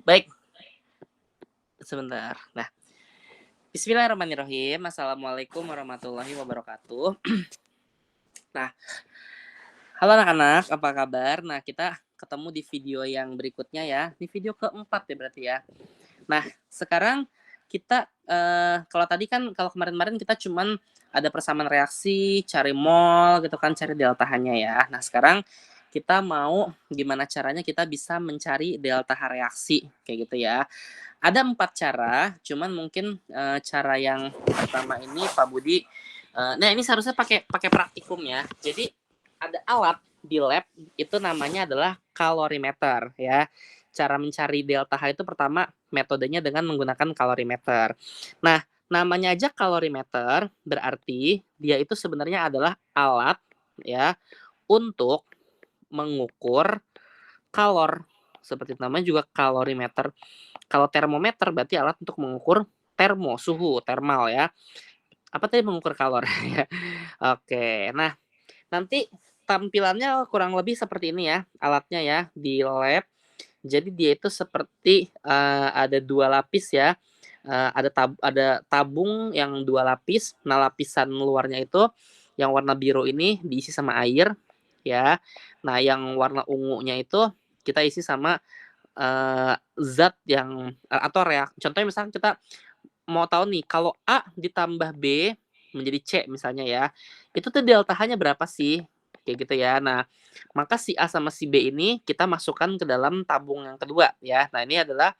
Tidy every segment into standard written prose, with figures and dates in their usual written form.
Baik, sebentar. Nah, bismillahirrahmanirrahim. Assalamualaikum warahmatullahi wabarakatuh. Nah, halo anak-anak, apa kabar? Nah, kita ketemu di video yang berikutnya ya. Ini video keempat ya berarti ya. Nah, sekarang kita kalau tadi kan kalau kemarin-kemarin kita cuman ada persamaan reaksi, cari mol gitu kan, cari delta H-nya ya. Nah, sekarang kita mau gimana caranya kita bisa mencari delta H reaksi kayak gitu ya. Ada 4 cara, cuman mungkin cara yang pertama ini Pak Budi nah ini seharusnya pakai pakai praktikum ya. Jadi ada alat di lab itu namanya adalah kalorimeter ya. Cara mencari delta H itu pertama metodenya dengan menggunakan kalorimeter. Nah, namanya aja kalorimeter berarti dia itu sebenarnya adalah alat ya untuk mengukur kalor. Seperti namanya juga kalorimeter. Kalau termometer berarti alat untuk mengukur suhu termal ya. Apa tadi mengukur kalor ya. Oke. Nah, nanti tampilannya kurang lebih seperti ini ya, alatnya ya di lab. Jadi dia itu seperti ada 2 lapis ya. Ada tabung yang 2 lapis. Nah, lapisan luarnya itu yang warna biru ini diisi sama air ya. Nah, yang warna ungunya itu kita isi sama zat yang atau contohnya misalnya kita mau tahu nih kalau A ditambah B menjadi C misalnya ya, itu tuh delta H-nya berapa sih? Kayak gitu ya. Nah, maka si A sama si B ini kita masukkan ke dalam tabung yang kedua ya. Nah, ini adalah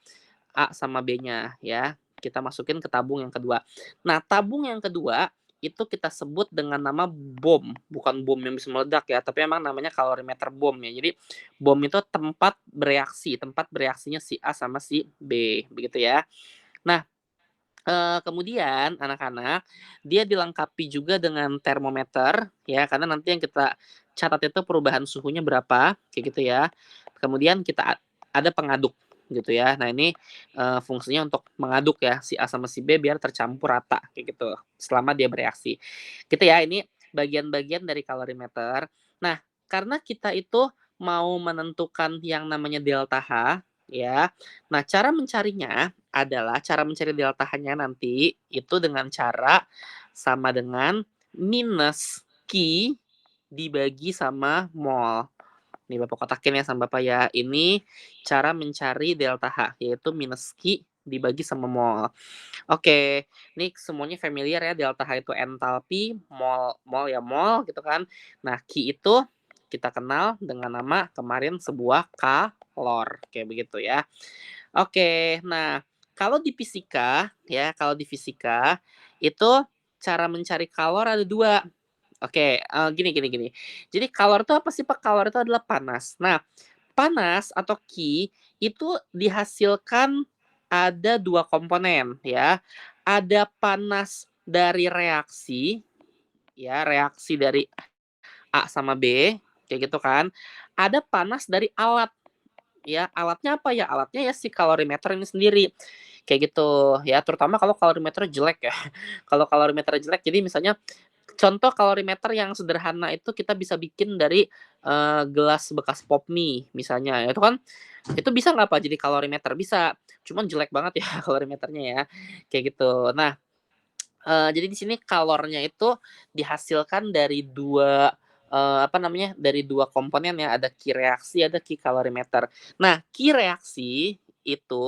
A sama B-nya ya. Kita masukin ke tabung yang kedua. Nah, tabung yang kedua itu kita sebut dengan nama bom, bukan bom yang bisa meledak ya, tapi emang namanya kalorimeter bom ya. Jadi bom itu tempat bereaksinya si A sama si B, begitu ya. Nah, kemudian anak-anak, dia dilengkapi juga dengan termometer ya, karena nanti yang kita catat itu perubahan suhunya berapa, kayak gitu ya. Kemudian kita ada pengaduk gitu ya. Nah ini, fungsinya untuk mengaduk ya si A sama si B biar tercampur rata kayak gitu, selama dia bereaksi. Gitu ya, ini bagian-bagian dari kalorimeter. Nah, karena kita itu mau menentukan yang namanya delta H ya, nah cara mencarinya adalah cara mencari delta H-nya nanti itu dengan cara sama dengan minus Q dibagi sama mol. Nih Bapak kotakin ya sama Bapak ya. Ini cara mencari delta H yaitu minus Q dibagi sama mol. Oke, ini semuanya familiar ya, delta H itu entalpi, mol mol ya mol gitu kan. Nah, Q itu kita kenal dengan nama kemarin sebuah kalor kayak begitu ya. Oke, nah kalau di fisika ya, kalau di fisika itu cara mencari kalor ada 2. Oke, gini gini gini. Jadi kalor itu apa sih, Pak? Kalor itu adalah panas. Nah, panas atau Qi itu dihasilkan ada 2 komponen ya. Ada panas dari reaksi ya, reaksi dari A sama B kayak gitu kan. Ada panas dari alat ya, alatnya apa ya? Alatnya ya si kalorimeter ini sendiri. Kayak gitu ya, terutama kalau kalorimeter jelek ya. Kalau kalorimeter jelek jadi misalnya contoh kalorimeter yang sederhana itu kita bisa bikin dari, gelas bekas pop mie misalnya, ya itu kan itu bisa nggak Pak jadi kalorimeter? Bisa, cuman jelek banget ya kalorimeternya ya, kayak gitu. Nah, jadi di sini kalornya itu dihasilkan dari 2 apa namanya, dari 2 komponen ya, ada Ki reaksi, ada Ki kalorimeter. Nah, Ki reaksi itu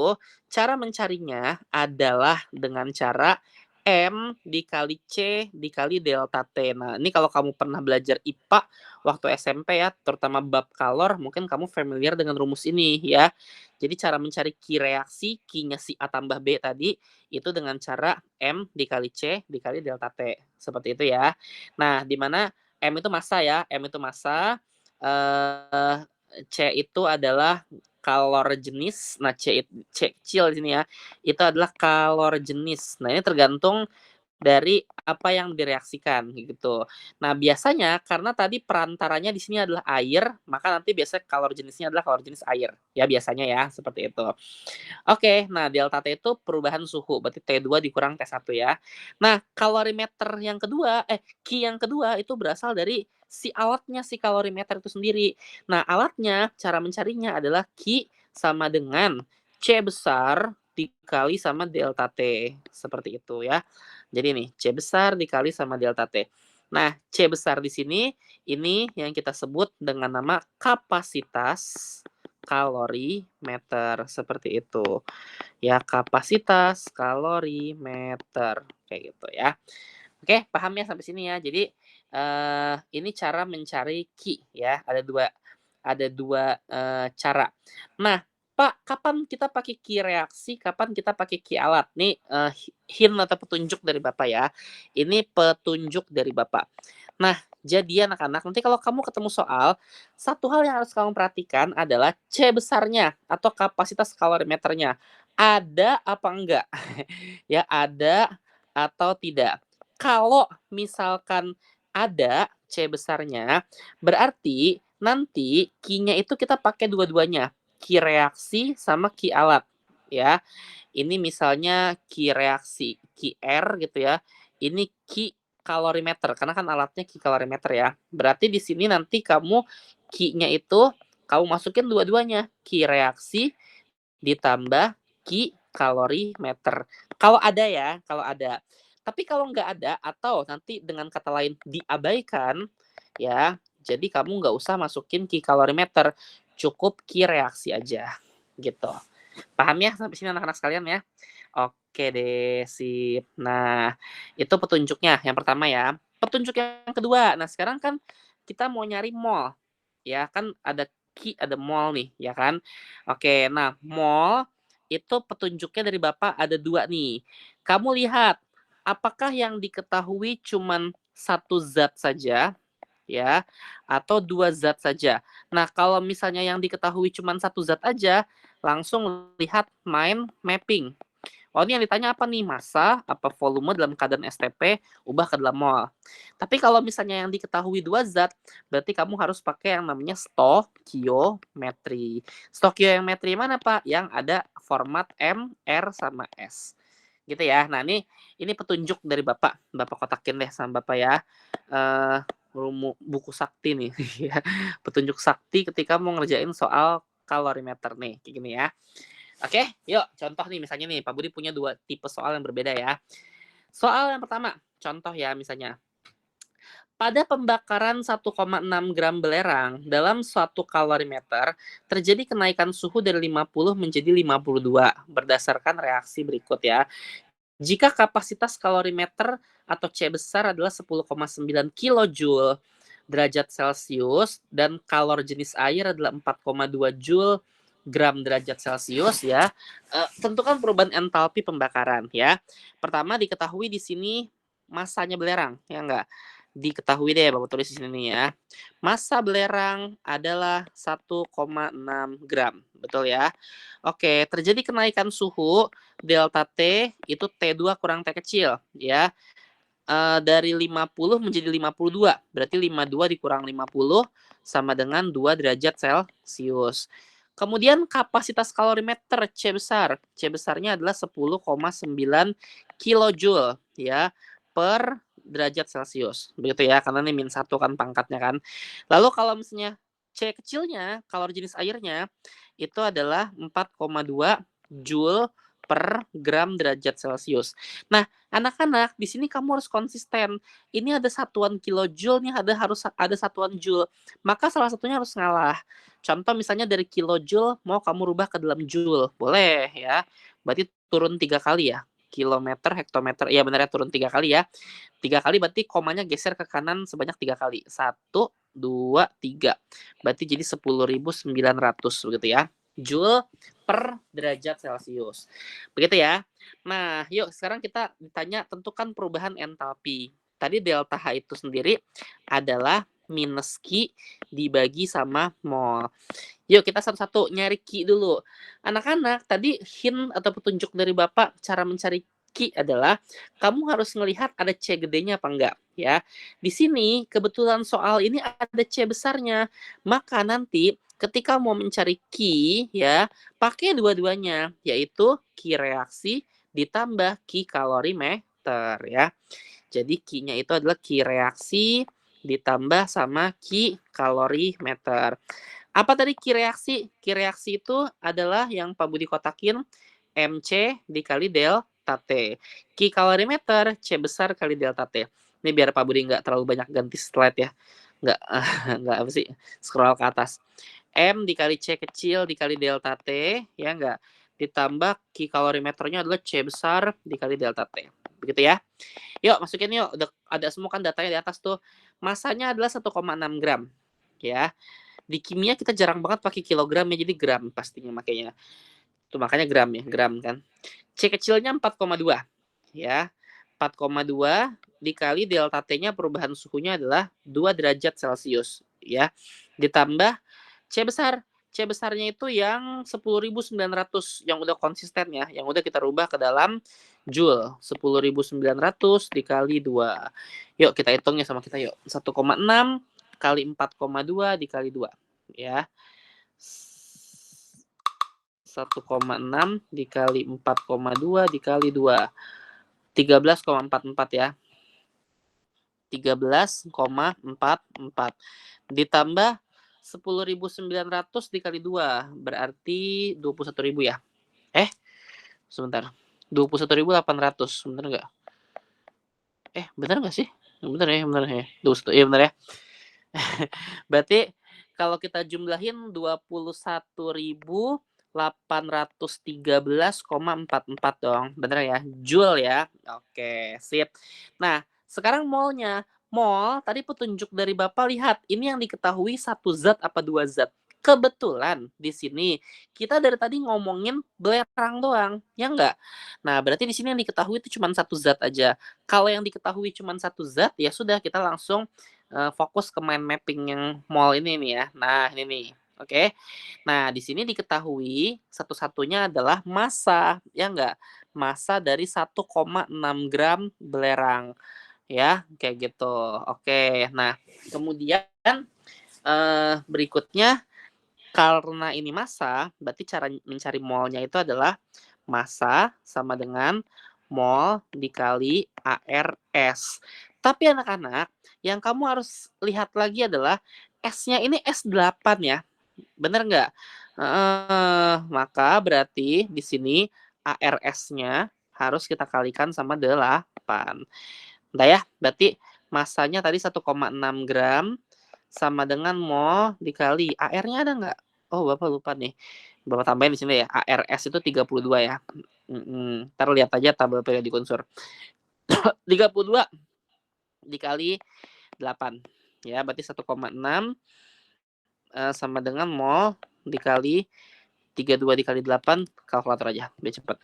cara mencarinya adalah dengan cara M dikali C dikali delta T. Nah, ini kalau kamu pernah belajar IPA waktu SMP ya, terutama bab kalor, mungkin kamu familiar dengan rumus ini ya. Jadi cara mencari Ki reaksi, Ki-nya si A tambah B tadi, itu dengan cara M dikali C dikali delta T, seperti itu ya. Nah, di mana M itu massa ya, M itu massa, eee, C itu adalah kalor jenis, nah C kecil di sini ya, itu adalah kalor jenis. Nah, ini tergantung dari apa yang direaksikan gitu. Nah, biasanya karena tadi perantaranya di sini adalah air, maka nanti biasanya kalor jenisnya adalah kalor jenis air, ya biasanya ya, seperti itu. Oke, nah delta T itu perubahan suhu, berarti T2 dikurang T1 ya. Nah, kalorimeter yang kedua, Q yang kedua itu berasal dari si alatnya, si kalorimeter itu sendiri. Nah, alatnya, cara mencarinya adalah Q sama dengan C besar dikali sama delta T. Seperti itu ya. Jadi nih, C besar dikali sama delta T. Nah, C besar di sini, ini yang kita sebut dengan nama kapasitas kalorimeter. Seperti itu. Ya, kapasitas kalorimeter. Kayak gitu ya. Oke, paham ya sampai sini ya. Jadi, ini cara mencari Q ya. Ada dua cara. Nah, Pak, kapan kita pakai Q reaksi, kapan kita pakai Q alat? Nih, hint atau petunjuk dari Bapak ya. Ini petunjuk dari Bapak. Nah, jadi anak-anak, nanti kalau kamu ketemu soal, satu hal yang harus kamu perhatikan adalah C besarnya atau kapasitas kalorimeternya. Ada apa enggak? Ya, ada atau tidak. Kalau misalkan ada C besarnya, berarti nanti Q-nya itu kita pakai dua-duanya. Q reaksi sama Q alat. Ya, ini misalnya Q reaksi, Q R gitu ya. Ini Q kalorimeter, karena kan alatnya Q kalorimeter ya. Berarti di sini nanti kamu Q-nya itu kamu masukin dua-duanya. Q reaksi ditambah Q kalorimeter. Kalau ada ya, kalau ada. Tapi kalau nggak ada atau nanti dengan kata lain diabaikan, ya, jadi kamu nggak usah masukin Q kalorimeter, cukup Q reaksi aja, gitu. Paham ya sampai sini anak-anak sekalian ya? Oke deh, sip. Nah, itu petunjuknya yang pertama ya. Petunjuk yang kedua, nah sekarang kan kita mau nyari mol, ya kan ada Q, ada mol nih, ya kan? Oke, nah mol itu petunjuknya dari Bapak ada dua nih. Kamu lihat, apakah yang diketahui cuman satu zat saja, ya, atau dua zat saja. Nah, kalau misalnya yang diketahui cuma satu zat aja, langsung lihat mind mapping. Oh, ini yang ditanya apa nih? Massa, apa volume dalam keadaan STP, ubah ke dalam mol. Tapi kalau misalnya yang diketahui dua zat, berarti kamu harus pakai yang namanya stokiometri. Stokiometri mana, Pak? Yang ada format M, R, sama S. Gitu ya. Nah, ini petunjuk dari Bapak. Bapak kotakin deh sama Bapak ya. Eh buku sakti nih. Petunjuk sakti ketika mau ngerjain soal kalorimeter nih. Kayak gini ya. Oke, yuk contoh nih misalnya nih, Pak Budi punya dua tipe soal yang berbeda ya. Soal yang pertama, contoh ya misalnya. Pada pembakaran 1,6 gram belerang dalam suatu kalorimeter, terjadi kenaikan suhu dari 50 menjadi 52 berdasarkan reaksi berikut ya. Jika kapasitas kalorimeter atau C besar adalah 10,9 kilojoule derajat Celcius dan kalor jenis air adalah 4,2 joule gram derajat Celcius ya. Tentukan perubahan entalpi pembakaran ya. Pertama diketahui di sini masanya belerang ya enggak? Diketahui deh Bapak tulis di sini nih ya. Massa belerang adalah 1,6 gram. Betul ya? Oke, terjadi kenaikan suhu delta T itu T2 kurang T kecil ya. Dari 50 menjadi 52. Berarti 52 dikurang 50 sama dengan 2 derajat Celcius. Kemudian kapasitas kalorimeter C besar. C besarnya adalah 10,9 kilojoule ya per derajat Celcius. Begitu ya, karena ini min 1 kan pangkatnya kan. Lalu kalau misalnya C kecilnya, kalori jenis airnya itu adalah 4,2 joule per gram derajat Celcius. Nah, anak-anak, di sini kamu harus konsisten. Ini ada satuan kilojoule, nih harus ada satuan joule. Maka salah satunya harus ngalah. Contoh misalnya dari kilojoule mau kamu rubah ke dalam joule. Boleh ya. Berarti turun 3 kali ya. Kilometer, hektometer. Ya benar ya, turun 3 kali ya. 3 kali berarti komanya geser ke kanan sebanyak 3 kali. 1, 2, 3. Berarti jadi 10.900 begitu ya. Joule per derajat Celcius. Begitu ya. Nah, yuk sekarang kita ditanya tentukan perubahan entalpi. Tadi delta H itu sendiri adalah minus Q dibagi sama mol. Yuk kita satu-satu nyari Q dulu. Anak-anak, tadi hint atau petunjuk dari Bapak cara mencari Q adalah kamu harus melihat ada C gedenya apa enggak ya. Di sini kebetulan soal ini ada C besarnya. Maka nanti ketika mau mencari Q ya, pakai dua-duanya yaitu Q reaksi ditambah Q kalorimeter ya. Jadi Q-nya itu adalah Q reaksi ditambah sama Q kalorimeter. Apa tadi Ki reaksi? Ki reaksi itu adalah yang Pak Budi kotakin, MC dikali delta T. Ki kalorimeter, C besar kali delta T. Ini biar Pak Budi nggak terlalu banyak ganti slide ya. Nggak, nggak apa sih, scroll ke atas. M dikali C kecil dikali delta T, ya nggak? Ditambah Ki kalorimeternya adalah C besar dikali delta T. Begitu ya. Yuk, masukin yuk. Udah ada semua kan datanya di atas tuh. Masanya adalah 1,6 gram. Ya. Di kimia kita jarang banget pakai kilogram ya, jadi gram pastinya makanya. Tuh makanya gram ya, gram kan. C kecilnya 4,2 ya. 4,2 dikali delta T-nya perubahan suhunya adalah 2 derajat Celcius ya. Ditambah C besar. C besarnya itu yang 10.900 yang udah konsisten ya, yang udah kita rubah ke dalam Joule. 10.900 dikali 2. Yuk kita hitung ya sama kita yuk. 1,6 kali 4,2 dikali 2 ya. 1,6 dikali 4,2 dikali 2. 13,44 ya. 13,44 ditambah 10.900 dikali 2 berarti 21.000 ya. Sebentar. 21.800 bener nggak? Bener nggak sih? Bener ya, bener ya. 21, iya bener ya. Berarti kalau kita jumlahin 21.813,44 dong. Bener ya? Joule ya. Oke, sip. Nah, sekarang molnya. Mol, tadi petunjuk dari Bapak lihat, ini yang diketahui satu zat apa dua zat. Kebetulan di sini kita dari tadi ngomongin belerang doang, ya enggak? Nah, berarti di sini yang diketahui itu cuma satu zat aja. Kalau yang diketahui cuma satu zat, ya sudah kita langsung fokus ke mind mapping yang mol ini nih ya. Nah, ini nih. Oke. Nah, di sini diketahui satu-satunya adalah massa, ya enggak? Massa dari 1,6 gram belerang. Ya, kayak gitu. Oke. Nah, kemudian berikutnya karena ini massa, berarti cara mencari molnya itu adalah massa sama dengan mol dikali ARS. Tapi anak-anak, yang kamu harus lihat lagi adalah S-nya ini S8 ya. Bener nggak? Maka berarti di sini ARS-nya harus kita kalikan sama 8. Udah ya, berarti massanya tadi 1,6 gram sama dengan mol dikali AR-nya ada nggak? Oh, Bapak lupa nih. Bapak tambahin di sini ya. ARS itu 32 ya. Ntar lihat aja tabel periodic unsur. 32 dikali 8. Ya, berarti 1,6 sama dengan mol dikali 32 dikali 8, kalkulator aja biar cepet.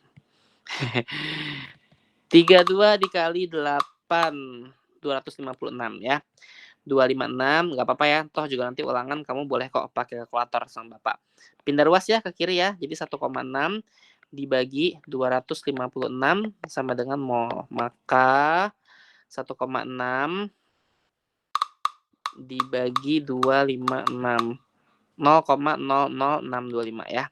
32 dikali 8, 256 ya. 256 nggak apa-apa ya, toh juga nanti ulangan kamu boleh kok pakai kalkulator sama Bapak. Pindah ruas ya ke kiri ya, jadi 1,6 dibagi 256 sama dengan mol. Maka 1,6 dibagi 256, 0,00625 ya.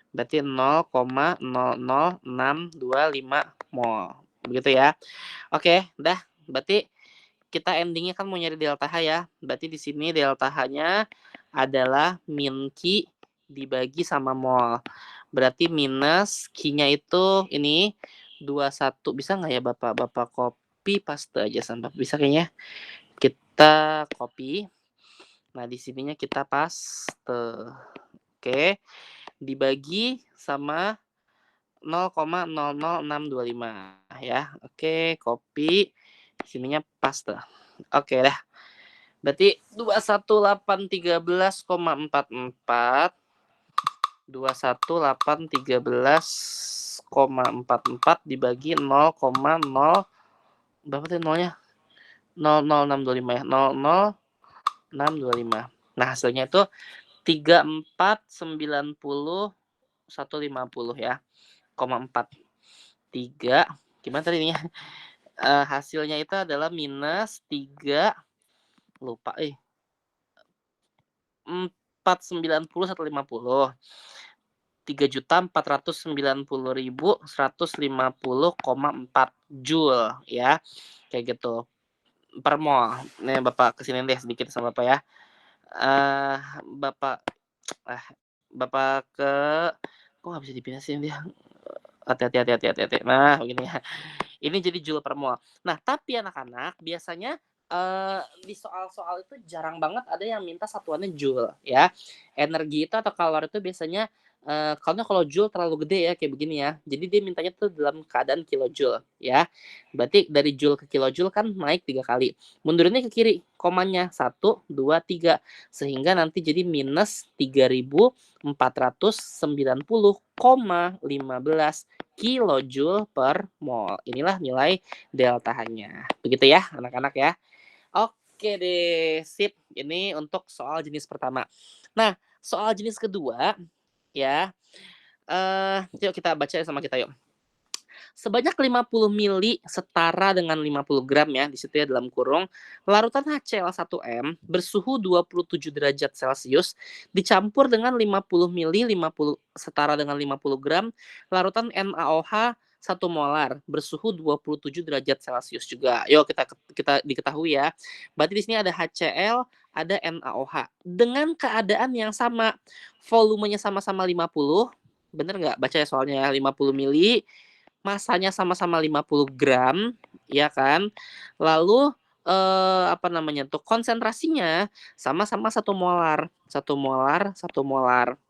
Berarti 0,00625 mol. Begitu ya. Oke, dah. Berarti kita endingnya kan mau nyari delta H ya. Berarti di sini delta H-nya adalah min Q dibagi sama mol. Berarti minus Q-nya itu ini 21. Bisa nggak ya Bapak? Bapak copy paste aja sama bisa kayaknya. Kita copy. Nah, di sininya kita paste. Oke. Dibagi sama 0,00625 ya. Oke, copy. Sininya paste. Oke dah. Berarti 21813,44 21813,44 dibagi 0,0 berapa tadi nolnya? 00625 ya. 00625. Nah, hasilnya itu 3490,150 ya. 4. 3 gimana tadi ini? Hasilnya itu adalah minus 3 lupa 490,150. 3.490.150,4 Joule ya. Kayak gitu. Per mol. Nih Bapak kesini deh sedikit sama Bapak ya. Bapak Ah, Bapak ke kok nggak bisa dipindah sih dia? Hati-hati. Nah, begini ya. Ini jadi joule per mol. Nah, tapi anak-anak biasanya, di soal-soal itu jarang banget ada yang minta satuannya joule ya. Energi itu atau kalori itu biasanya, karena kalau joule terlalu gede ya kayak begini ya. Jadi dia mintanya tuh dalam keadaan kilojoule ya. Berarti dari joule ke kilojoule kan naik 3 kali. Mundurinnya ke kiri komanya 1, 2, 3 sehingga nanti jadi minus 3.490,15 kilojoule per mol. Inilah nilai delta H-nya. Begitu ya, anak-anak ya. Oke deh, sip. Ini untuk soal jenis pertama. Nah, soal jenis kedua ya. Yuk kita baca sama kita yuk. Sebanyak 50 mili setara dengan 50 gram ya, di situ ya dalam kurung, larutan HCl1M bersuhu 27 derajat Celcius dicampur dengan 50 mili 50 setara dengan 50 gram larutan NaOH 1 molar bersuhu 27 derajat Celcius juga. Yuk kita diketahui ya. Berarti di sini ada HCl, ada NaOH dengan keadaan yang sama. Volumenya sama-sama 50. Bener nggak baca ya soalnya ya, 50 mili, masanya sama-sama 50 gram, ya kan? Lalu, apa namanya tuh, konsentrasinya sama-sama 1 molar,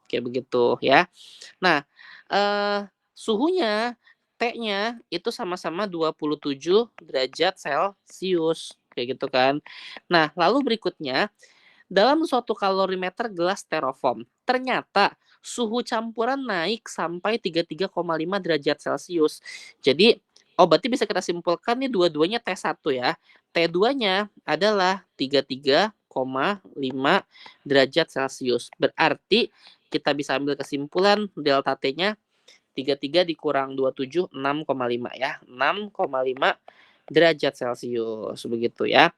kayak begitu ya. Nah, suhunya, T-nya itu sama-sama 27 derajat Celcius, kayak gitu kan. Nah, lalu berikutnya dalam suatu kalorimeter gelas styrofoam, ternyata suhu campuran naik sampai 33,5 derajat Celcius. Jadi, berarti bisa kita simpulkan nih dua-duanya T1 ya. T2-nya adalah 33,5 derajat Celcius. Berarti kita bisa ambil kesimpulan delta T-nya 33 dikurang 27, 6,5 ya. 6,5 derajat Celcius, begitu ya.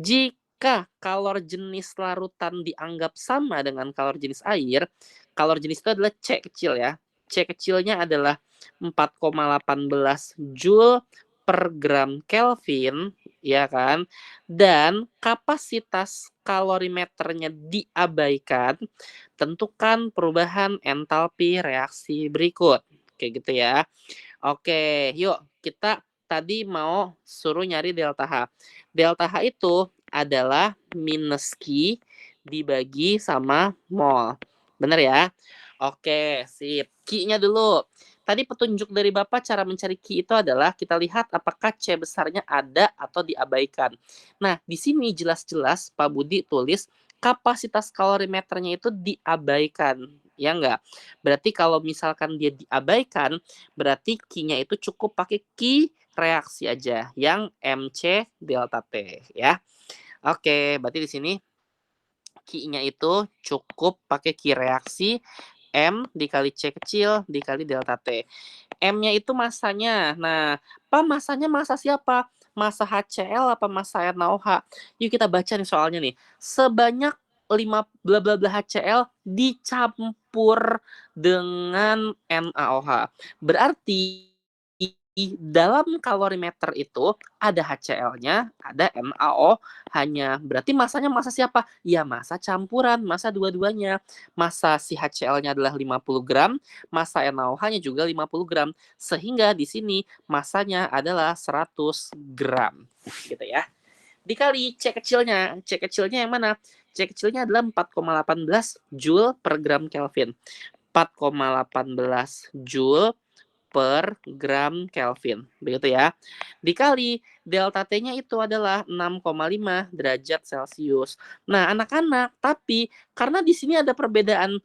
Jika kalor jenis larutan dianggap sama dengan kalor jenis air, kalor jenis itu adalah C kecil ya. C kecilnya adalah 4,18 Joule per gram Kelvin, ya kan? Dan kapasitas kalorimeternya diabaikan, tentukan perubahan entalpi reaksi berikut. Kayak gitu ya. Oke, yuk kita tadi mau suruh nyari delta H. Delta H itu adalah minus Q dibagi sama mol. Bener ya? Oke, sip. Q-nya dulu. Tadi petunjuk dari Bapak cara mencari Q itu adalah kita lihat apakah C besarnya ada atau diabaikan. Nah, di sini jelas-jelas Pak Budi tulis kapasitas kalorimeternya itu diabaikan. Ya enggak? Berarti kalau misalkan dia diabaikan, berarti Q-nya itu cukup pakai Q reaksi aja yang MC delta T ya. Oke, berarti di sini Q-nya itu cukup pakai Q reaksi M dikali C kecil dikali delta T. M-nya itu masanya. Nah, masanya masa siapa? Masa HCl apa masa NaOH? Yuk kita baca nih soalnya nih. Sebanyak 5 bla bla bla HCl dicampur dengan NaOH. Berarti dalam kalorimeter itu ada HCl-nya, ada NaOH-nya. Berarti masanya masa siapa? Ya masa campuran, masa dua-duanya. Masa si HCl-nya adalah 50 gram, masa NaOH-nya juga 50 gram. Sehingga di sini masanya adalah 100 gram. Gitu ya. Dikali C kecilnya. C kecilnya yang mana? C kecilnya adalah 4,18 Joule per gram Kelvin. 4,18 Joule per gram Kelvin, begitu ya. Dikali delta T-nya itu adalah 6,5 derajat Celcius. Nah, anak-anak, tapi karena di sini ada perbedaan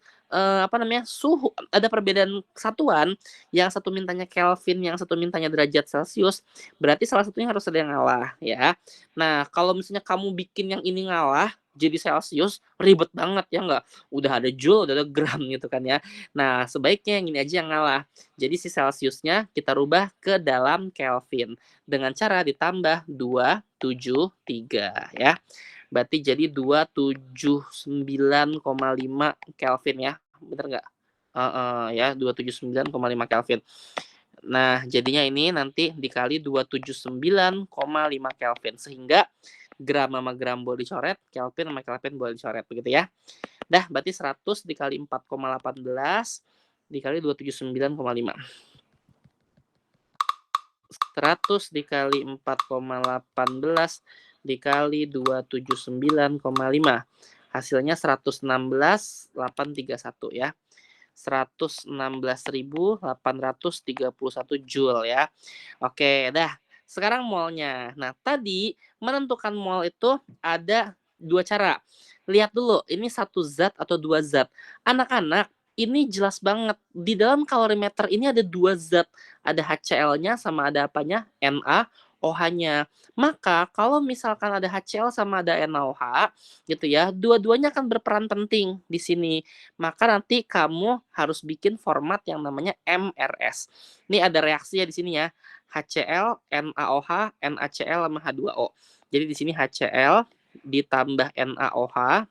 suhu, ada perbedaan satuan, yang satu mintanya Kelvin, yang satu mintanya derajat Celcius, berarti salah satunya harus ada yang ngalah ya. Nah, kalau misalnya kamu bikin yang ini ngalah jadi Celcius, ribet banget ya nggak? Udah ada Joule, udah ada gram gitu kan ya. Nah, sebaiknya yang ini aja yang ngalah. Jadi si Celciusnya kita rubah ke dalam Kelvin dengan cara ditambah 273 ya. Berarti jadi 279,5 Kelvin ya. Bener nggak? Ya 279,5 Kelvin. Nah, jadinya ini nanti dikali 279,5 Kelvin sehingga gram sama gram boleh dicoret, Kelvin sama Kelvin boleh dicoret begitu ya. Dah, berarti 100 dikali 4,18 dikali 279,5. 100 dikali 4,18 dikali 279,5. Hasilnya 116.831 ya. 116.831 Joule ya. Oke, dah. Sekarang molnya. Nah, tadi menentukan mol itu ada dua cara. Lihat dulu, ini satu zat atau dua zat. Anak-anak, ini jelas banget. Di dalam kalorimeter ini ada dua zat. Ada HCl-nya sama ada apanya? NaOH-nya. Maka kalau misalkan ada HCl sama ada NaOH, gitu ya, dua-duanya akan berperan penting di sini. Maka nanti kamu harus bikin format yang namanya MRS. Ini ada reaksi ya di sini ya. HCl, NaOH, NaCl sama H2O. Jadi di sini HCl ditambah NaOH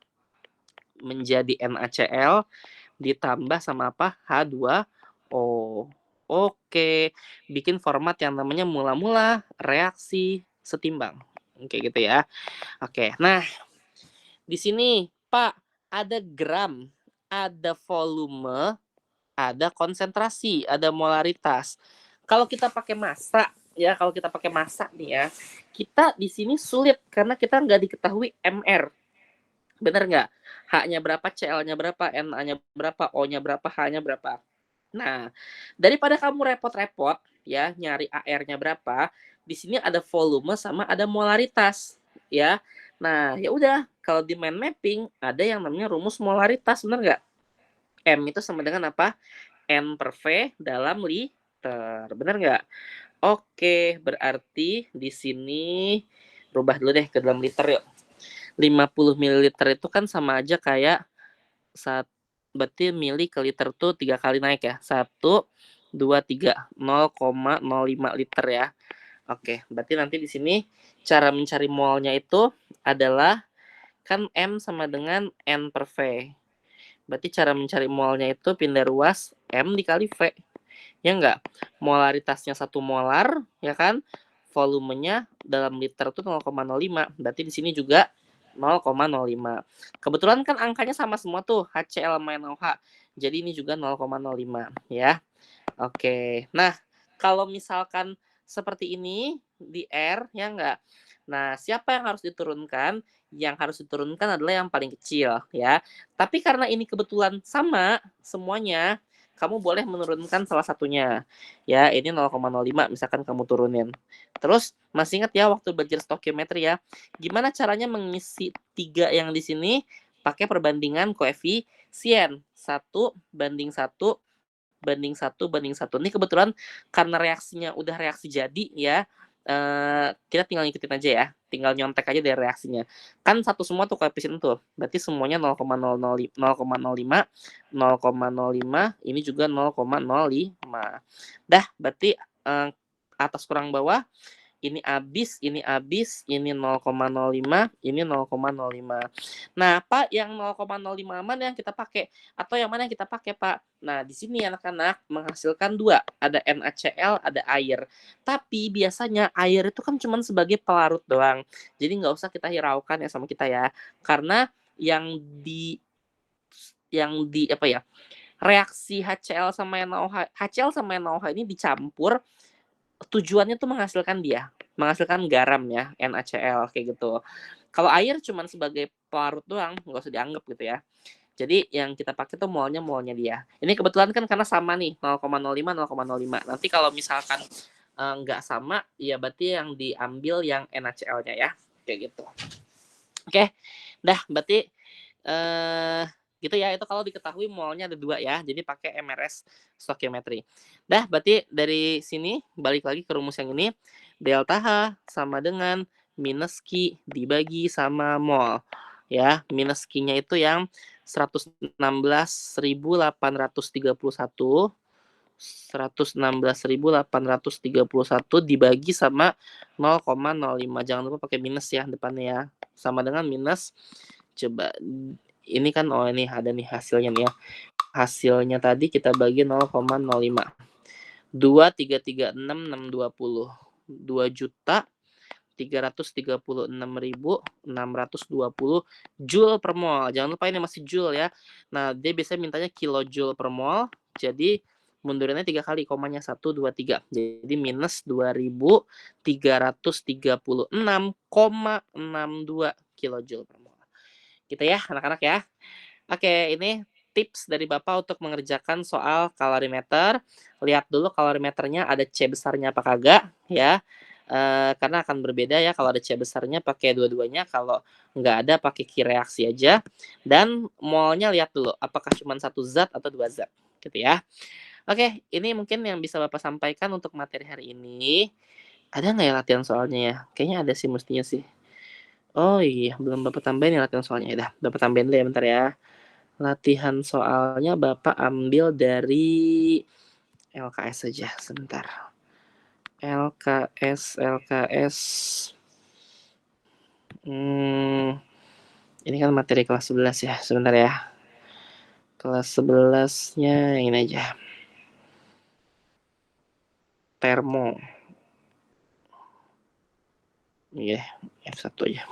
menjadi NaCl ditambah sama apa? H2O. Oke, bikin format yang namanya mula-mula reaksi setimbang. Oke gitu ya. Oke, nah di sini Pak ada gram, ada volume, ada konsentrasi, ada molaritas. Kalau kita pakai massa, ya kalau kita pakai massa nih ya, kita di sini sulit karena kita nggak diketahui MR. Bener nggak? H-nya berapa, Cl-nya berapa, Na-nya berapa, O-nya berapa, H-nya berapa. Nah, daripada kamu repot-repot ya nyari AR-nya berapa, di sini ada volume sama ada molaritas ya. Nah, ya udah kalau di mind mapping ada yang namanya rumus molaritas, bener nggak? M itu sama dengan apa? N per V dalam liter. Bener nggak? Oke, berarti di sini rubah dulu deh ke dalam liter yuk. 50 ml itu kan sama aja kayak berarti mili ke liter tuh 3 kali naik ya. 1, 2, 3. 0,05 liter ya. Oke, berarti nanti di sini cara mencari molnya itu adalah kan M sama dengan N per V. Berarti cara mencari molnya itu pindah ruas M dikali V. Ya enggak? Molaritasnya 1 molar, ya kan? Volumenya dalam liter itu 0,05. Berarti di sini juga 0,05. Kebetulan kan angkanya sama semua tuh, HCl sama NaOH. Jadi ini juga 0,05 ya. Oke. Nah, kalau misalkan seperti ini di R ya enggak. Nah, siapa yang harus diturunkan? Yang harus diturunkan adalah yang paling kecil ya. Tapi karena ini kebetulan sama semuanya, kamu boleh menurunkan salah satunya. Ya, ini 0,05 misalkan kamu turunin. Terus masih ingat ya waktu belajar stokiometri ya, gimana caranya mengisi 3 yang di sini pakai perbandingan koefisien 1:1 banding 1:1. Ini kebetulan karena reaksinya udah reaksi jadi ya, kita tinggal ngikutin aja ya, tinggal nyontek aja dari reaksinya. Kan satu semua tuh koefisien tuh, berarti semuanya 0,05, ini juga 0,05. Dah, berarti atas kurang bawah ini habis, ini 0,05, ini 0,05. Nah, Pak, yang 0,05 mana yang kita pakai? Atau yang mana yang kita pakai, Pak? Nah, di sini anak-anak menghasilkan 2. Ada NaCl, ada air. Tapi biasanya air itu kan cuma sebagai pelarut doang. Jadi nggak usah kita hiraukan ya sama kita ya. Karena yang di apa ya, reaksi HCl sama NaOH ini dicampur tujuannya tuh menghasilkan garam ya, NaCl kayak gitu. Kalau air cuman sebagai pelarut doang, nggak usah dianggap gitu ya. Jadi yang kita pakai tuh molnya dia. Ini kebetulan kan karena sama nih, 0,05, 0,05. Nanti kalau misalkan nggak sama, ya berarti yang diambil yang NaCl-nya ya, kayak gitu. Oke, dah berarti gitu ya, itu kalau diketahui molnya ada 2 ya, jadi pakai MRS stokiometri. Dah, berarti dari sini balik lagi ke rumus yang ini, delta H sama dengan minus Q dibagi sama mol. Ya, minus Q-nya itu yang 116.831 dibagi sama 0,05. Jangan lupa pakai minus ya depannya ya. Sama dengan minus, coba ini kan, oh ini ada nih hasilnya nih ya. Hasilnya tadi kita bagi 0,05. 2.336.620. 2 juta 336.620 joule per mol. Jangan lupa ini masih joule ya. Nah, dia biasanya mintanya kilojoule per mol. Jadi mundurinnya 3 kali, komanya 1, 2, 3. Jadi minus 2.336,62 kilojoule per mol. Gitu ya, anak-anak ya. Oke, ini tips dari Bapak untuk mengerjakan soal kalorimeter. Lihat dulu kalorimeternya ada C besarnya apa kagak ya. Karena akan berbeda ya kalau ada C besarnya pakai dua-duanya, kalau nggak ada pakai key reaksi aja. Dan molnya lihat dulu apakah cuma satu zat atau dua zat gitu ya. Oke, ini mungkin yang bisa Bapak sampaikan untuk materi hari ini. Ada nggak ya latihan soalnya ya? Kayaknya ada sih mestinya sih. Oh iya, belum Bapak tambahin ya latihan soalnya. Udah, Bapak tambahin dulu ya bentar ya. Latihan soalnya Bapak ambil dari LKS saja, sebentar. LKS. Ini kan materi kelas 11 ya, sebentar ya. Kelas 11-nya ini aja. Termo. Iya, F1 aja.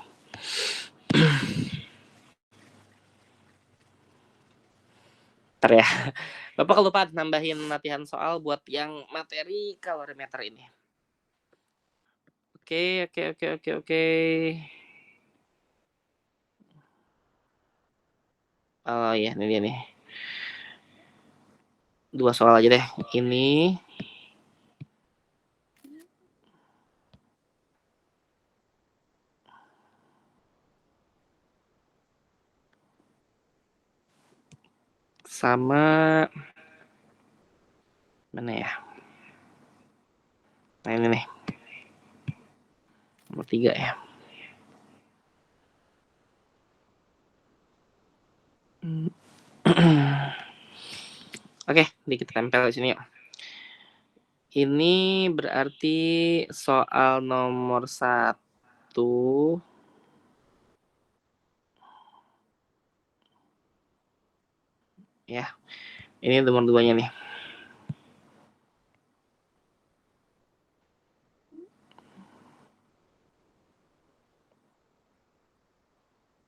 Ntar ya. Bapak kelupaan nambahin latihan soal buat yang materi kalorimeter ini. Oke. Oh iya, ini dia nih. 2 soal aja deh. Ini sama mana ya? Nah ini nih. Nomor 3 ya. Oke, dikit tempel di sini yuk. Ini berarti soal nomor 1. Ya, ini nomor 2-nya nih.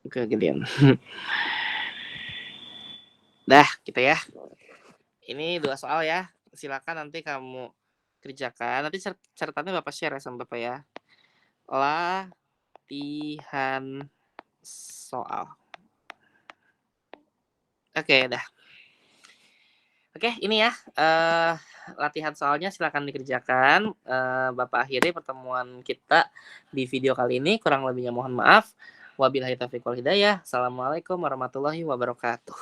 Oke, gedean. Dah, gitu ya. Ini 2 soal ya. Silakan nanti kamu kerjakan. Nanti catatannya Bapak share ya sama Bapak ya. Latihan soal. Oke, dah. Oke, ini ya. Latihan soalnya silakan dikerjakan. Bapak akhiri pertemuan kita di video kali ini. Kurang lebihnya mohon maaf. Wabillahi taufiq wal hidayah. Assalamualaikum warahmatullahi wabarakatuh.